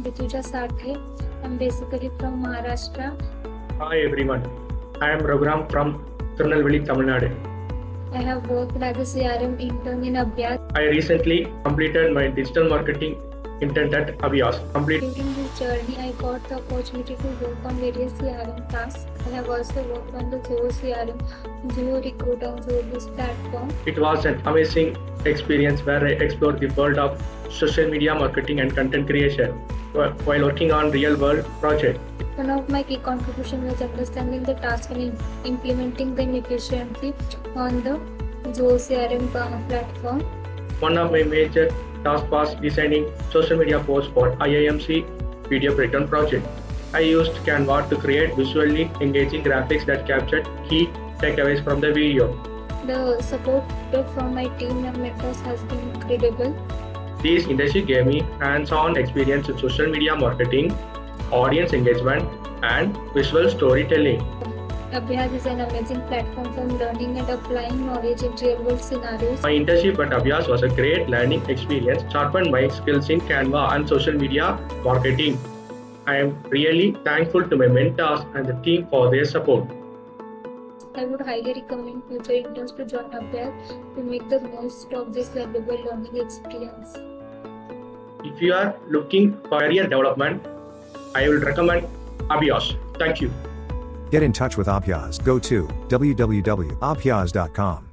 Sathe. I'm basically from Maharashtra. Hi everyone, I am Raghuram from Tirunelveli, Tamil Nadu. I have worked as a CRM intern in Abhyaz. I recently completed my Digital Marketing Intern at Abhyaz. During this journey, I got the opportunity to work on various CRM tasks. I have also worked on the Zoho CRM, Zoho Recruit on Zoho's platform. It was an amazing experience where I explored the world of social media marketing and content creation while working on real-world projects. One of my key contributions was understanding the task and implementing them efficiently on the Zoho CRM platform. One of my major tasks was designing social media posts for IIMC video breakdown project. I used Canva to create visually engaging graphics that captured key takeaways from the video. The support from my team and mentors has been incredible. This internship gave me hands-on experience in social media marketing, audience engagement, and visual storytelling. Abhyaz is an amazing platform for learning and applying knowledge in real-world scenarios. My internship at Abhyaz was a great learning experience, sharpened my skills in Canva and social media marketing. I am really thankful to my mentors and the team for their support. I would highly recommend future interns to join Abhyaz to make the most of this valuable learning experience. If you are looking for career development, I will recommend Abhyaz. Thank you. Get in touch with Abhyaz. Go to www.abhyaz.com.